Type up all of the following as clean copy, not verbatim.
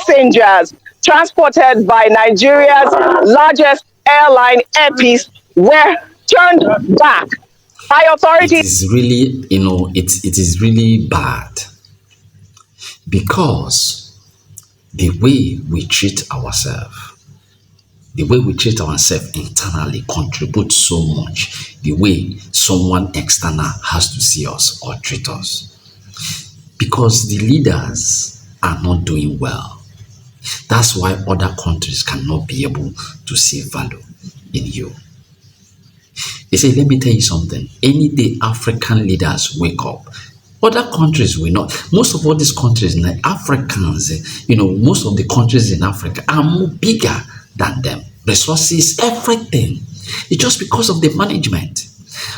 passengers transported by Nigeria's largest airline, Air Peace, were turned back by It authorities. is really, it is really bad because the way we treat ourselves, internally contributes so much. The way someone external has to see us or treat us. Because the leaders are not doing well. That's why other countries cannot be able to see value in you. They say, let me tell you something. Any day African leaders wake up, other countries will not. Most of all these countries, like Africans, most of the countries in Africa are more bigger than them. Resources, everything. It's just because of the management.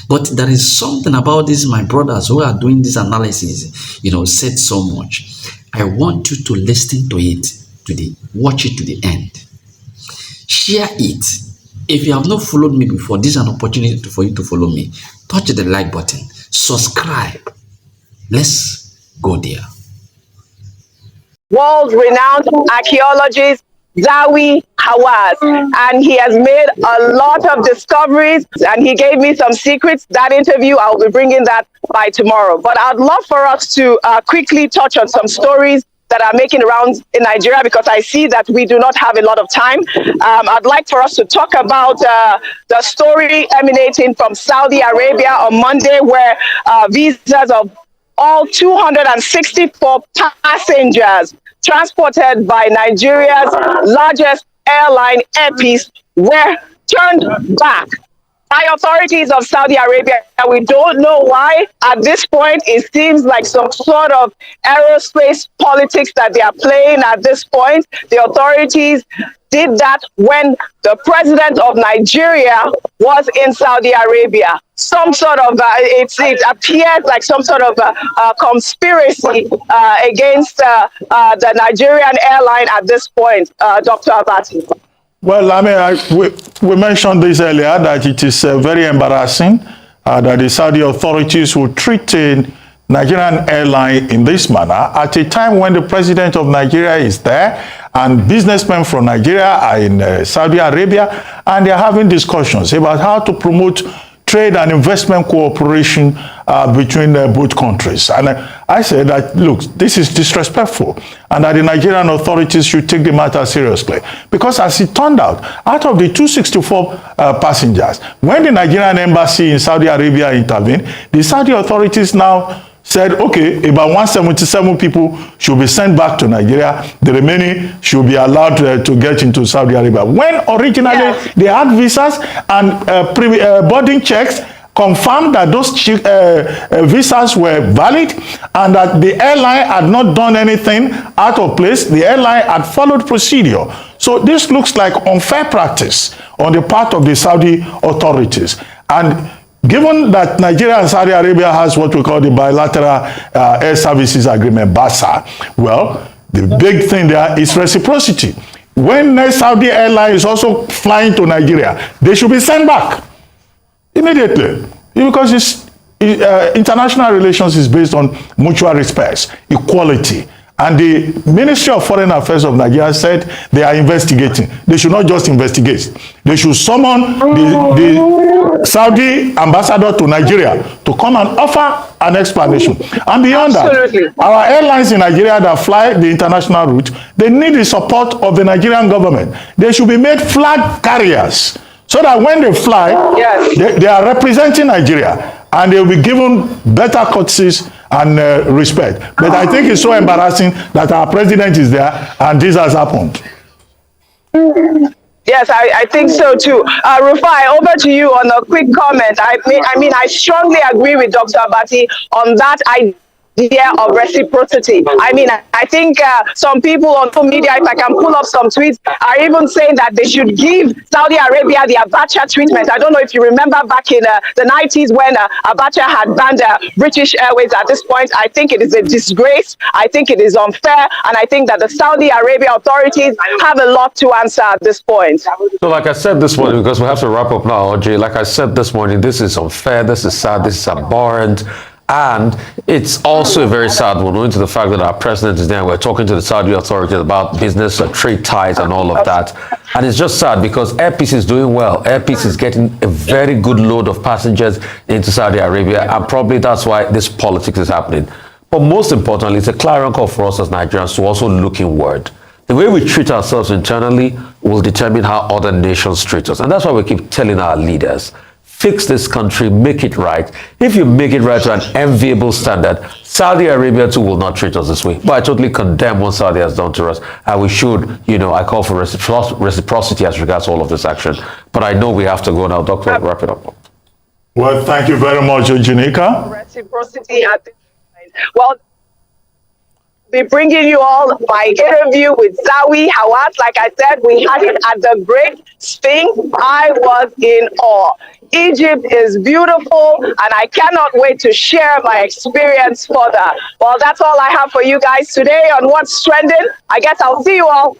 But there is something about this, my brothers who are doing this analysis, said so much. I want you to listen to it, watch it to the end. Share it. If you have not followed me before, this is an opportunity for you to follow me. Touch the like button. Subscribe. Let's go there. World-renowned archaeologist Zawi Hawaz, and he has made a lot of discoveries, and he gave me some secrets. That interview, I'll be bringing that by tomorrow. But I'd love for us to quickly touch on some stories that are making rounds in Nigeria, because I see that we do not have a lot of time. I'd like for us to talk about the story emanating from Saudi Arabia on Monday, where visas of all 264 passengers transported by Nigeria's largest airline, Air Peace, were turned back by authorities of Saudi Arabia. We don't know why. At this point, it seems like some sort of aerospace politics that they are playing at this point. The authorities did that when the president of Nigeria was in Saudi Arabia. Some sort of, it appears like some sort of conspiracy against the Nigerian airline at this point, Dr. Abati. Well, I mean, we mentioned this earlier, that it is very embarrassing that the Saudi authorities would treat a Nigerian airline in this manner at a time when the president of Nigeria is there and businessmen from Nigeria are in Saudi Arabia, and they're having discussions about how to promote trade and investment cooperation between both countries. And I said that, look, this is disrespectful, and that the Nigerian authorities should take the matter seriously. Because as it turned out of the 264 passengers, when the Nigerian embassy in Saudi Arabia intervened, the Saudi authorities now said, okay, about 177 people should be sent back to Nigeria. The remaining should be allowed to get into Saudi Arabia. When originally they had visas and boarding checks confirmed that those visas were valid and that the airline had not done anything out of place, the airline had followed procedure. So this looks like unfair practice on the part of the Saudi authorities. And given that Nigeria and Saudi Arabia has what we call the bilateral air services agreement, BASA, well, the big thing there is reciprocity. When Saudi airline is also flying to Nigeria, they should be sent back immediately, because international relations is based on mutual respect, equality. And the Ministry of Foreign Affairs of Nigeria said they are investigating. They should not just investigate. They should summon the Saudi ambassador to Nigeria to come and offer an explanation. And beyond that, our airlines in Nigeria that fly the international route, they need the support of the Nigerian government. They should be made flag carriers, so that when they fly, they are representing Nigeria, and they will be given better courtesies and respect. But I think it's so embarrassing that our president is there and this has happened. Yes, I think so too. Rufai, over to you on a quick comment. I mean, I strongly agree with Dr. Abati on that idea of reciprocity. I mean, I think some people on social media, if I can pull up some tweets, are even saying that they should give Saudi Arabia the Abacha treatment. I don't know if you remember back in the 90s when Abacha had banned British Airways. At this point, I think it is a disgrace. I think it is unfair. And I think that the Saudi Arabia authorities have a lot to answer at this point. So like I said this morning, because we have to wrap up now, Jay, like I said this morning, this is unfair, this is sad, this is abhorrent. And it's also a very sad one, owing to the fact that our president is there and we're talking to the Saudi authorities about business and trade ties and all of that. And it's just sad because Air Peace is doing well. Air Peace is getting a very good load of passengers into Saudi Arabia, and probably that's why this politics is happening. But most importantly, it's a clarion call for us as Nigerians to also look inward. The way we treat ourselves internally will determine how other nations treat us. And that's why we keep telling our leaders, fix this country, make it right. If you make it right to an enviable standard, Saudi Arabia too will not treat us this way. But I totally condemn what Saudi has done to us. And we should, I call for reciprocity as regards all of this action. But I know we have to go now. Doctor, wrap it up. Well, thank you very much, Janika. Reciprocity at this point. Well, be bringing you all my interview with Zawi Hawass. Like I said, we had it at the Great Sphinx. I was in awe. Egypt is beautiful, and I cannot wait to share my experience further. Well, that's all I have for you guys today on What's Trending. I guess I'll see you all